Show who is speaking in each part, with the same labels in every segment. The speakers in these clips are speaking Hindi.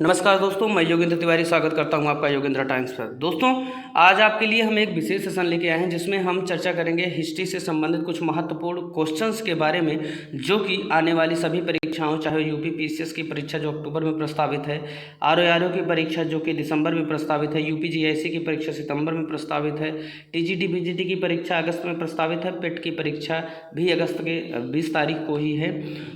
Speaker 1: नमस्कार दोस्तों, मैं योगेंद्र तिवारी स्वागत करता हूं आपका योगेंद्र टाइम्स पर। दोस्तों, आज आपके लिए हम एक विशेष सेशन लेके आए हैं जिसमें हम चर्चा करेंगे हिस्ट्री से संबंधित कुछ महत्वपूर्ण क्वेश्चंस के बारे में, जो कि आने वाली सभी परीक्षाओं, चाहे यूपी पीसीएस की परीक्षा जो अक्टूबर में प्रस्तावित है, आरओ की परीक्षा जो कि दिसंबर में प्रस्तावित है, यूपी जीआईसी की परीक्षा सितंबर में प्रस्तावित है, टीजीटी पीजीटी की परीक्षा अगस्त में प्रस्तावित है, पेट की परीक्षा भी अगस्त के 20 तारीख को ही है।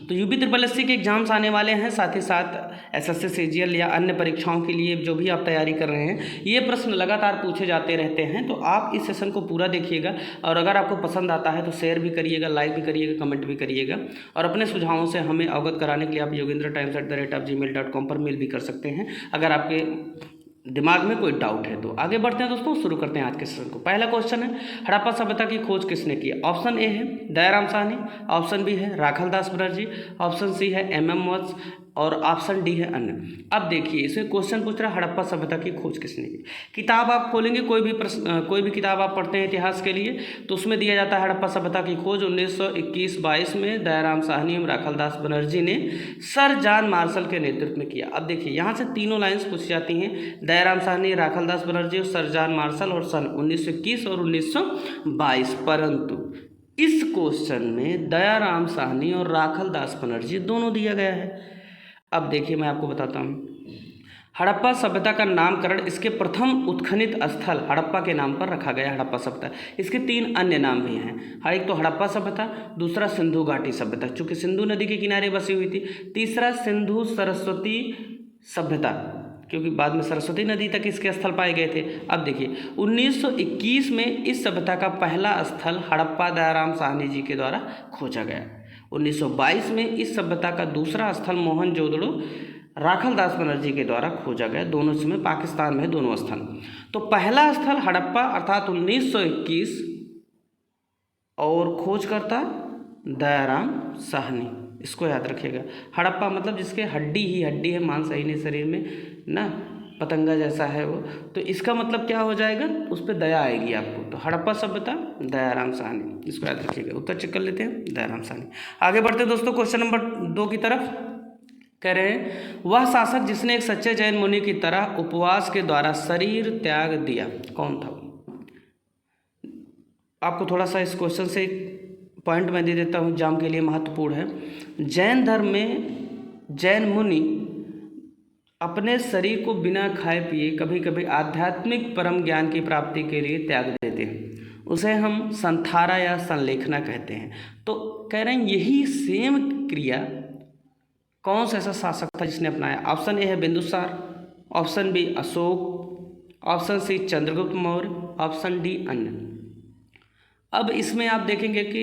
Speaker 1: तो यूपी ट्रिपल एससी के एग्जाम्स आने वाले हैं, साथ ही साथ एसएससी सीजीएल या अन्य परीक्षाओं के लिए जो भी आप तैयारी कर रहे हैं, ये प्रश्न लगातार पूछे जाते रहते हैं। तो आप इस सेशन को पूरा देखिएगा और अगर आपको पसंद आता है तो शेयर भी करिएगा, लाइक भी करिएगा, कमेंट भी करिएगा और अपने सुझावों से हमें अवगत कराने के लिए आप yogendratimes@gmail.com पर मेल भी कर सकते हैं अगर आपके दिमाग में कोई डाउट है तो। आगे बढ़ते हैं दोस्तों, शुरू करते हैं आज के सेशन को। पहला क्वेश्चन है, हड़प्पा सभ्यता की खोज किसने की? ऑप्शन ए है दयाराम साहनी, ऑप्शन बी है राखालदास बनर्जी, ऑप्शन सी है MM वत्स और ऑप्शन डी है अन्य। अब देखिए, इसमें क्वेश्चन पूछ रहा है हड़प्पा सभ्यता की खोज किसने की। किताब आप खोलेंगे, कोई भी किताब आप पढ़ते हैं इतिहास के लिए, तो उसमें दिया जाता है हड़प्पा सभ्यता की खोज 1921-22 में दयाराम साहनी एवं राखालदास बनर्जी ने सर जॉन मार्शल के नेतृत्व में किया। अब देखिए, यहाँ से तीनों लाइन्स पूछी जाती हैं, दयाराम साहनी, राखालदास बनर्जी और सर जॉन मार्शल, और सन 1921 और 1922। परंतु इस क्वेश्चन में दयाराम साहनी और राखालदास बनर्जी दोनों दिया गया है। अब देखिए, मैं आपको बताता हूँ, हड़प्पा सभ्यता का नामकरण इसके प्रथम उत्खनित स्थल हड़प्पा के नाम पर रखा गया, हड़प्पा सभ्यता। इसके 3 अन्य नाम भी हैं, एक तो हड़प्पा सभ्यता, दूसरा सिंधु घाटी सभ्यता चूँकि सिंधु नदी के किनारे बसी हुई थी, तीसरा सिंधु सरस्वती सभ्यता क्योंकि बाद में सरस्वती नदी तक इसके स्थल पाए गए थे। अब देखिए, 1921 में इस सभ्यता का पहला स्थल हड़प्पा दयाराम साहनी जी के द्वारा खोजा गया। 1922 में इस सभ्यता का दूसरा स्थल मोहनजोदड़ो राखालदास बनर्जी के द्वारा खोजा गया। दोनों समय पाकिस्तान में दोनों स्थल। तो पहला स्थल हड़प्पा अर्थात 1921 और खोजकर्ता दयाराम साहनी, इसको याद रखिएगा। हड़प्पा मतलब जिसके हड्डी ही हड्डी है, मांस है नहीं शरीर में ना, पतंगा जैसा है वो, तो इसका मतलब क्या हो जाएगा, उस पर दया आएगी आपको। तो हड़प्पा सभ्यता दयाराम साहनी, इसको याद रखिएगा। उत्तर चेक कर लेते हैं, दयाराम साहनी। आगे बढ़ते हैं दोस्तों क्वेश्चन नंबर 2 की तरफ। कह रहे हैं, वह शासक जिसने एक सच्चे जैन मुनि की तरह उपवास के द्वारा शरीर त्याग दिया, कौन था? आपको थोड़ा सा इस क्वेश्चन से पॉइंट मैं दे देता हूँ, एग्जाम के लिए महत्वपूर्ण है। जैन धर्म में जैन मुनि अपने शरीर को बिना खाए पिए कभी कभी आध्यात्मिक परम ज्ञान की प्राप्ति के लिए त्याग देते हैं, उसे हम संथारा या संलेखना कहते हैं। तो कह रहे हैं, यही सेम क्रिया कौन सा ऐसा शासक था जिसने अपनाया? ऑप्शन ए है Bindusar, option B Ashoka, option C Chandragupta Maurya, option D अन्य। अब इसमें आप देखेंगे कि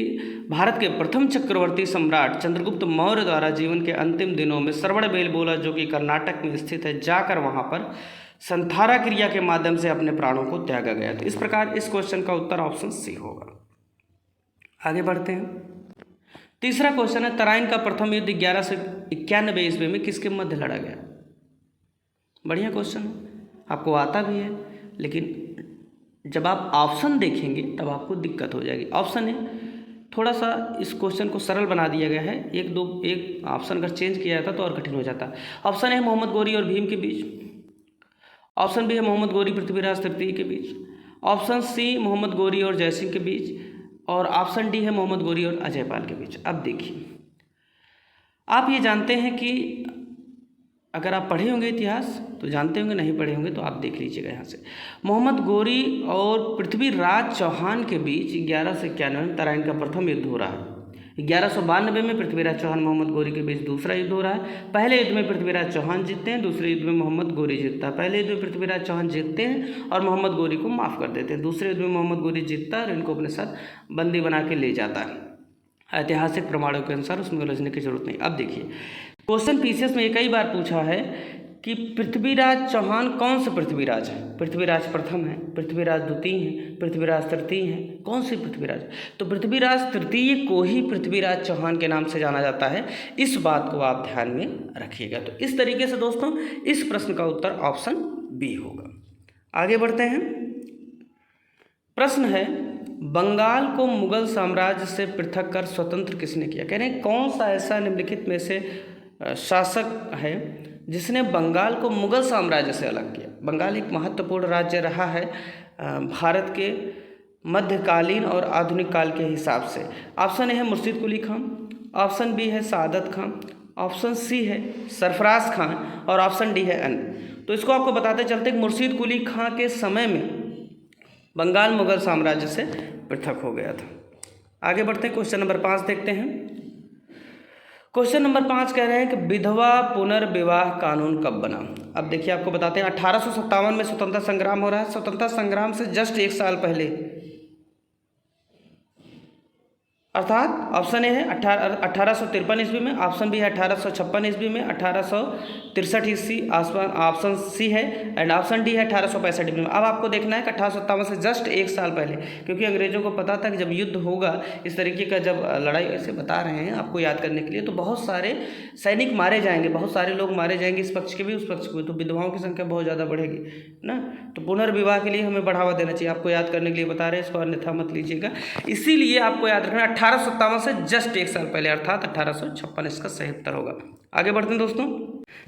Speaker 1: भारत के प्रथम चक्रवर्ती सम्राट चंद्रगुप्त मौर्य द्वारा जीवन के अंतिम दिनों में श्रवणबेलगोला जो कि कर्नाटक में स्थित है, जाकर वहां पर संथारा क्रिया के माध्यम से अपने प्राणों को त्यागा गया। तो इस प्रकार इस क्वेश्चन का उत्तर ऑप्शन सी होगा। आगे बढ़ते हैं, तीसरा क्वेश्चन है, तराइन का प्रथम युद्ध 1191 ईस्वी में किसके मध्य लड़ा गया? बढ़िया क्वेश्चन है, आपको आता भी है, लेकिन जब आप ऑप्शन देखेंगे तब आपको दिक्कत हो जाएगी। ऑप्शन है, थोड़ा सा इस क्वेश्चन को सरल बना दिया गया है, एक ऑप्शन अगर चेंज किया जाता तो और कठिन हो जाता। ऑप्शन है मोहम्मद गौरी और भीम के बीच, ऑप्शन बी है मोहम्मद गौरी पृथ्वीराज तृतीय के बीच, ऑप्शन सी मोहम्मद गौरी और जयसिंह के बीच, और ऑप्शन डी है मोहम्मद गौरी और अजयपाल के बीच। अब देखिए, आप ये जानते हैं कि अगर आप पढ़े होंगे इतिहास तो जानते होंगे, नहीं पढ़े होंगे तो आप देख लीजिएगा यहाँ से। मोहम्मद गौरी और पृथ्वीराज चौहान के बीच 1191 में तराइन का प्रथम युद्ध हो रहा है। 1192 में पृथ्वीराज चौहान मोहम्मद गौरी के बीच दूसरा युद्ध हो रहा है। पहले युद्ध में पृथ्वीराज चौहान जीतते हैं, दूसरे युद्ध में मोहम्मद गौरी जीतता है। पहले युद्ध में पृथ्वीराज चौहान जीतते हैं और मोहम्मद गौरी को माफ़ कर देते हैं। दूसरे युद्ध में मोहम्मद गौरी जीतता है और इनको अपने साथ बंदी बना के ले जाता है। ऐतिहासिक प्रमाणों के अनुसार उसमें उलझने की जरूरत नहीं। अब देखिए, क्वेश्चन पीसीएस में कई बार पूछा है कि पृथ्वीराज चौहान कौन से पृथ्वीराज हैं? पृथ्वीराज प्रथम है, पृथ्वीराज द्वितीय हैं, पृथ्वीराज तृतीय हैं, कौन से पृथ्वीराज? तो पृथ्वीराज तृतीय को ही पृथ्वीराज चौहान के नाम से जाना जाता है। इस बात को आप ध्यान में रखिएगा। तो इस तरीके से दोस्तों इस प्रश्न का उत्तर ऑप्शन बी होगा। आगे बढ़ते हैं, प्रश्न है, बंगाल को मुगल साम्राज्य से पृथक कर स्वतंत्र किसने किया? कह रहे हैं, कौन सा ऐसा निम्नलिखित में से शासक है जिसने बंगाल को मुगल साम्राज्य से अलग किया। बंगाल एक महत्वपूर्ण राज्य रहा है भारत के मध्यकालीन और आधुनिक काल के हिसाब से। ऑप्शन ए है मुर्शिद कुली खां, ऑप्शन बी है सादत खां, ऑप्शन सी है सरफराज खां और ऑप्शन डी है अन्य। तो इसको आपको बताते चलते कि मुर्शिद कुली खां के समय में बंगाल मुगल साम्राज्य से पृथक हो गया था। आगे बढ़ते हैं, क्वेश्चन नंबर 5 देखते हैं। क्वेश्चन नंबर 5 कह रहे हैं कि विधवा पुनर्विवाह कानून कब बना। अब देखिए आपको बताते हैं 1857 में स्वतंत्रता संग्राम हो रहा है। स्वतंत्रता संग्राम से जस्ट 1 साल पहले, अर्थात ऑप्शन ए है 1853 ईस्वी में, ऑप्शन बी है 1856 ईस्वी में, 1863 ईस्वी, ऑप्शन सी है एंड ऑप्शन डी है 1865 ईस्वी में। अब आपको देखना है कि 1857 से जस्ट 1 साल पहले, क्योंकि अंग्रेजों को पता था कि जब युद्ध होगा, इस तरीके का जब लड़ाई, ऐसे बता रहे हैं आपको याद करने के लिए, तो बहुत सारे सैनिक मारे जाएंगे, बहुत सारे लोग मारे जाएंगे, इस पक्ष के भी उस पक्ष के भी, तो विधवाओं की संख्या बहुत ज़्यादा बढ़ेगी ना। तो पुनर्विवाह के लिए हमें बढ़ावा देना चाहिए, आपको याद करने के लिए बता रहे हैं, इसको अन्यथा मत लीजिएगा। इसीलिए आपको याद रखना 1857 से जस्ट 1 साल पहले, अर्थात 1856 इसका सही उत्तर होगा। आगे बढ़ते हैं दोस्तों।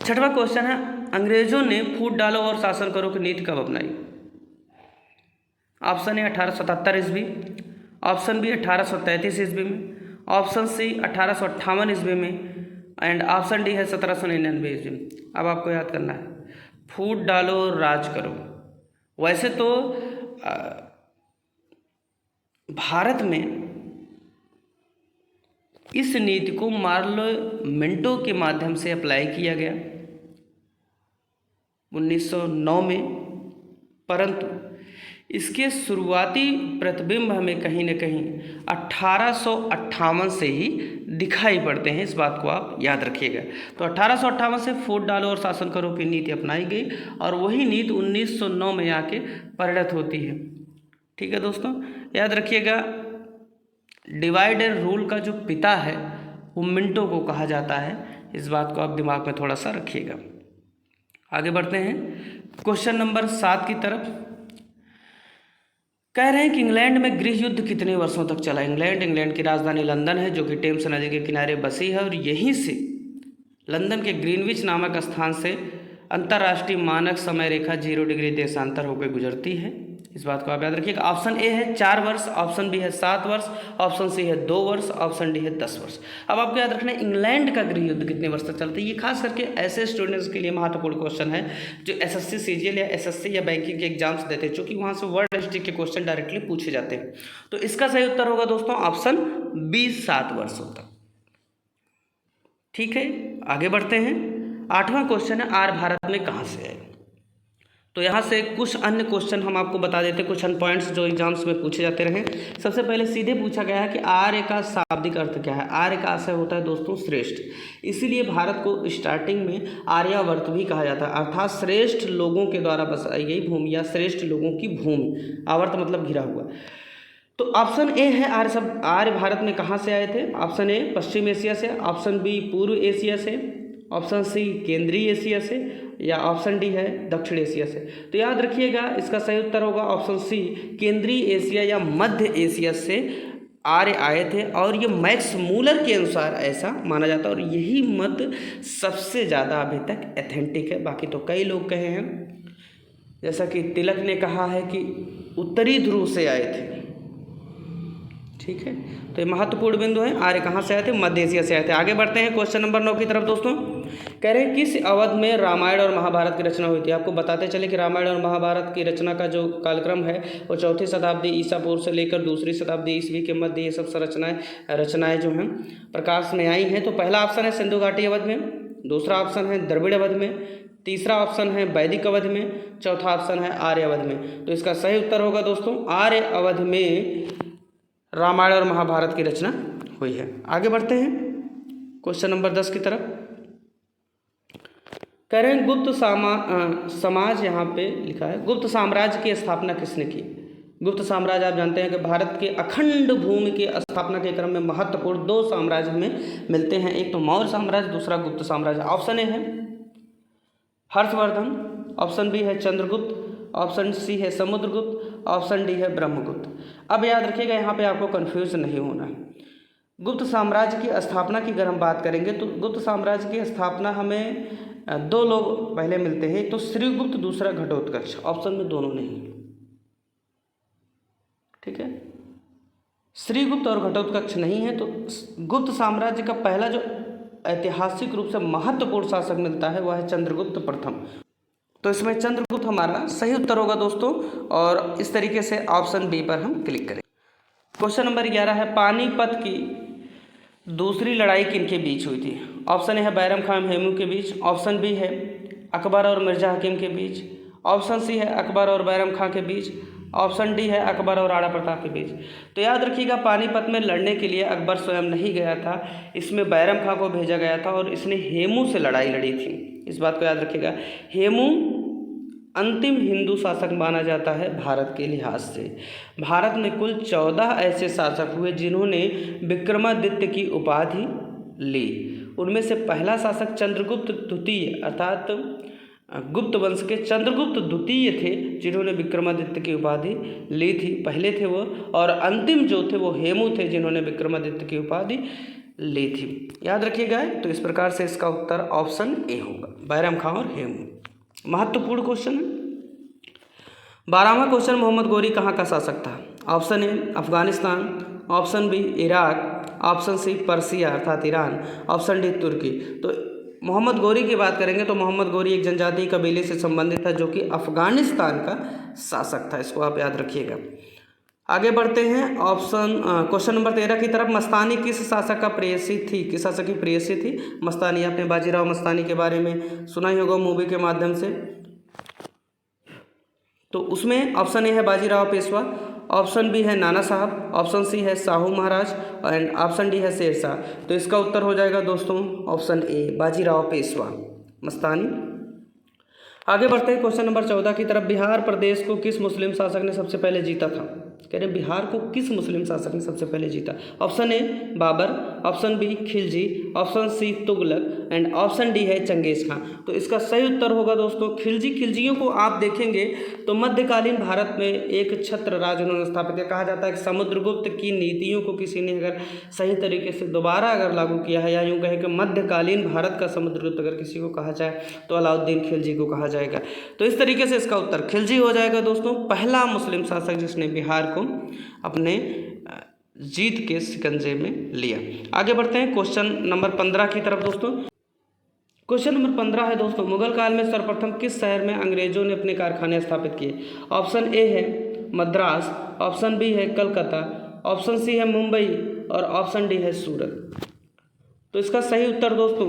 Speaker 1: 6वां क्वेश्चन है, अंग्रेजों ने फूट डालो और शासन करो की नीति कब अपनाई। ऑप्शन ए 1877 ईस्वी, ऑप्शन बी 1833 ईस्वी में, ऑप्शन सी 1858 ईस्वी में एंड ऑप्शन डी है 1799 ईस्वी में। अब आपको याद करना है, फूट डालो और राज करो। वैसे तो भारत में इस नीति को पार्लियामेंटों के माध्यम से अप्लाई किया गया 1909 में, परंतु इसके शुरुआती प्रतिबिंब हमें कहीं न कहीं 1858 से ही दिखाई पड़ते हैं। इस बात को आप याद रखिएगा। तो 1858 से फूट डालो और शासन करो की नीति अपनाई गई और वही नीति 1909 में आके परिणत होती है। ठीक है दोस्तों, याद रखिएगा, डिवाइड एंड रूल का जो पिता है वो मिंटो को कहा जाता है। इस बात को आप दिमाग में थोड़ा सा रखिएगा। आगे बढ़ते हैं क्वेश्चन नंबर 7 की तरफ। कह रहे हैं कि इंग्लैंड में गृह युद्ध कितने वर्षों तक चला। इंग्लैंड की राजधानी लंदन है, जो कि टेम्स नदी के किनारे बसी है, और यहीं से लंदन के ग्रीनविच नामक स्थान से अंतर्राष्ट्रीय मानक समय रेखा 0 डिग्री देशांतर होकर गुजरती है। इस बात को आप याद रखिएगा। ऑप्शन ए है 4 वर्ष, ऑप्शन बी है 7 वर्ष, ऑप्शन सी है 2 वर्ष, ऑप्शन डी है 10 वर्ष। अब आपको याद रखना है इंग्लैंड का गृह युद्ध कितने वर्ष तक चलता है। ये खास करके ऐसे स्टूडेंट्स के लिए महत्वपूर्ण क्वेश्चन है जो एसएससी सीजीएल या एसएससी या बैंकिंग के एग्जाम्स देते हैं, क्योंकि वहाँ से वर्ल्ड हिस्ट्री के क्वेश्चन डायरेक्टली पूछे जाते हैं। तो इसका सही उत्तर होगा दोस्तों ऑप्शन बी, 7 वर्षों तक। ठीक है, आगे बढ़ते हैं। 8वां क्वेश्चन है, आर्य भारत में कहाँ से है। तो यहाँ से कुछ अन्य क्वेश्चन हम आपको बता देते हैं, कुछ अन्य पॉइंट्स जो एग्जाम्स में पूछे जाते रहे। सबसे पहले सीधे पूछा गया है कि आर्य का शाब्दिक अर्थ क्या है। आर्य का अर्थ होता है दोस्तों श्रेष्ठ, इसीलिए भारत को स्टार्टिंग में आर्यावर्त भी कहा जाता है, अर्थात श्रेष्ठ लोगों के द्वारा बसाई गई भूमि या श्रेष्ठ लोगों की भूमि। आवर्त मतलब घिरा हुआ। तो ऑप्शन ए है आर्य भारत में कहाँ से आए थे। ऑप्शन ए पश्चिम एशिया से, ऑप्शन बी पूर्व एशिया से, ऑप्शन सी केंद्रीय एशिया से या ऑप्शन डी है दक्षिण एशिया से। तो याद रखिएगा इसका सही उत्तर होगा ऑप्शन सी, केंद्रीय एशिया या मध्य एशिया से आर्य आए थे, और ये मैक्स मूलर के अनुसार ऐसा माना जाता है, और यही मत सबसे ज़्यादा अभी तक एथेंटिक है। बाकी तो कई लोग कहे हैं, जैसा कि तिलक ने कहा है कि उत्तरी ध्रुव से आए थे। ठीक है, तो ये महत्वपूर्ण बिंदु है। आर्य कहाँ से आए थे, मध्य एशिया से आए थे। आगे बढ़ते हैं क्वेश्चन नंबर 9 की तरफ दोस्तों। कह रहे हैं किस अवध में रामायण और महाभारत की रचना हुई थी। आपको बताते चले कि रामायण और महाभारत की रचना का जो कालक्रम है वो 4वीं शताब्दी ईसा पूर्व से लेकर 2री शताब्दी ईस्वी के मध्य ये सब रचनाएं जो हैं प्रकाश में आई हैं। तो पहला ऑप्शन है सिंधु घाटी अवध में, दूसरा ऑप्शन है द्रविड़ अवध में, तीसरा ऑप्शन है वैदिक अवध में, चौथा ऑप्शन है आर्य अवध में। तो इसका सही उत्तर होगा दोस्तों आर्य अवध में रामायण और महाभारत की रचना हुई है। आगे बढ़ते हैं क्वेश्चन नंबर 10 की तरफ। कह रहे हैं गुप्त समाज, यहाँ पे लिखा है गुप्त साम्राज्य की स्थापना किसने की। गुप्त साम्राज्य आप जानते हैं कि भारत के अखंड भूमि की स्थापना के क्रम में महत्वपूर्ण 2 साम्राज्य हमें मिलते हैं, एक तो मौर्य साम्राज्य, दूसरा गुप्त साम्राज्य। ऑप्शन ए है हर्षवर्धन, ऑप्शन बी है चंद्रगुप्त, ऑप्शन सी है समुद्रगुप्त, ऑप्शन डी है ब्रह्मगुप्त। अब याद रखिएगा यहाँ पे आपको कंफ्यूज नहीं होना है। गुप्त साम्राज्य की स्थापना की अगर हम बात करेंगे तो गुप्त साम्राज्य की स्थापना हमें दो लोग पहले मिलते हैं, तो श्रीगुप्त दूसरा घटोत्कच, ऑप्शन में दोनों नहीं। ठीक है, श्रीगुप्त और घटोत्कच नहीं है, तो गुप्त साम्राज्य का पहला जो ऐतिहासिक रूप से महत्वपूर्ण शासक मिलता है वह है चंद्रगुप्त प्रथम। तो इसमें चंद्रगुप्त हमारा सही उत्तर होगा दोस्तों, और इस तरीके से ऑप्शन बी पर हम क्लिक करें। क्वेश्चन नंबर 11 है, पानीपत की दूसरी लड़ाई किनके बीच हुई थी? ऑप्शन ए है बैरम खान एवं हेमू के बीच, ऑप्शन बी है अकबर और मिर्जा हकीम के बीच, ऑप्शन सी है अकबर और बैरम खां के बीच, ऑप्शन डी है अकबर और राणा प्रताप के बीच। तो याद रखिएगा, पानीपत में लड़ने के लिए अकबर स्वयं नहीं गया था, इसमें बैरम खां को भेजा गया था और इसने हेमू से लड़ाई लड़ी थी। इस बात को याद रखिएगा। हेमू अंतिम हिंदू शासक माना जाता है भारत के लिहाज से। भारत में कुल 14 ऐसे शासक हुए जिन्होंने विक्रमादित्य की उपाधि ली। उनमें से पहला शासक चंद्रगुप्त द्वितीय अर्थात गुप्त वंश के चंद्रगुप्त द्वितीय थे जिन्होंने विक्रमादित्य की उपाधि ली थी, पहले थे वो, और अंतिम जो थे वो हेमू थे जिन्होंने विक्रमादित्य की उपाधि ली थी। याद रखिएगा। तो इस प्रकार से इसका उत्तर ऑप्शन ए होगा, बैरम खां और हेमू। महत्वपूर्ण क्वेश्चन है। 12वां क्वेश्चन, मोहम्मद गोरी कहाँ का शासक था? Option A Afghanistan, option B Iraq, option C Persia अर्थात ईरान, ऑप्शन डी तुर्की। तो मोहम्मद गोरी की बात करेंगे तो मोहम्मद गोरी एक जनजातीय कबीले से संबंधित था जो कि अफगानिस्तान का शासक था। इसको आप याद रखिएगा। आगे बढ़ते हैं क्वेश्चन नंबर 13 की तरफ। मस्तानी किस शासक का प्रेयसी थी? किस शासक की प्रेयसी थी मस्तानी? आपने बाजीराव मस्तानी के बारे में सुना ही होगा मूवी के माध्यम से। तो उसमें ऑप्शन ए है बाजीराव पेशवा, ऑप्शन बी है नाना साहब, ऑप्शन सी है Shahu Maharaj and option D है शेरशाह। तो इसका उत्तर हो जाएगा दोस्तों ऑप्शन ए बाजीराव पेशवा मस्तानी। आगे बढ़ते हैं क्वेश्चन नंबर 14 की तरफ। बिहार प्रदेश को किस मुस्लिम शासक ने सबसे पहले जीता था? कह रहे बिहार को किस मुस्लिम शासक ने सबसे पहले जीता? Option A Babur, option B Khilji, option C Tughlaq and option D है चंगेज खां। तो इसका सही उत्तर होगा दोस्तों खिलजी। खिलजियों को आप देखेंगे तो मध्यकालीन भारत में एक छत्र राज उन्होंने स्थापित किया। कहा जाता है कि समुद्रगुप्त की नीतियों को किसी ने अगर सही तरीके से दोबारा अगर लागू किया है, या यूँ कहें कि मध्यकालीन भारत का समुद्रगुप्त अगर किसी को कहा जाए तो अलाउद्दीन खिलजी को कहा जाएगा। तो इस तरीके से इसका उत्तर खिलजी हो जाएगा दोस्तों, पहला मुस्लिम शासक जिसने बिहार को अपने जीत के शिकंजे में लिया। आगे बढ़ते हैं क्वेश्चन नंबर 15 की तरफ दोस्तों। क्वेश्चन नंबर 15 है दोस्तों, मुगल काल में सर्वप्रथम किस शहर में अंग्रेजों ने अपने कारखाने स्थापित किए? ऑप्शन ए है मद्रास, ऑप्शन बी है कलकत्ता, ऑप्शन सी है मुंबई और ऑप्शन डी है सूरत। तो इसका सही उत्तर दोस्तों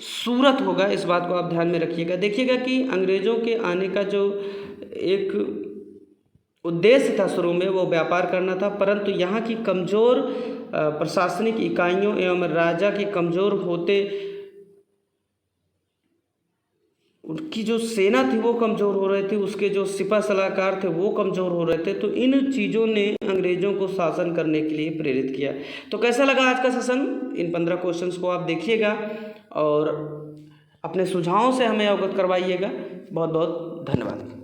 Speaker 1: सूरत होगा। इस बात को आप ध्यान में रखिएगा। देखिएगा कि अंग्रेजों के आने का जो एक उद्देश्य था शुरू में वो व्यापार करना था, परंतु यहाँ की कमज़ोर प्रशासनिक इकाइयों एवं राजा की कमज़ोर होते उनकी जो सेना थी वो कमज़ोर हो रही थी, उसके जो सिपा सलाहकार थे वो कमज़ोर हो रहे थे। तो इन चीज़ों ने अंग्रेज़ों को शासन करने के लिए प्रेरित किया। तो कैसा लगा आज का सेशन? इन 15 क्वेश्चंस को आप देखिएगा और अपने सुझावों से हमें अवगत करवाइएगा। बहुत बहुत धन्यवाद।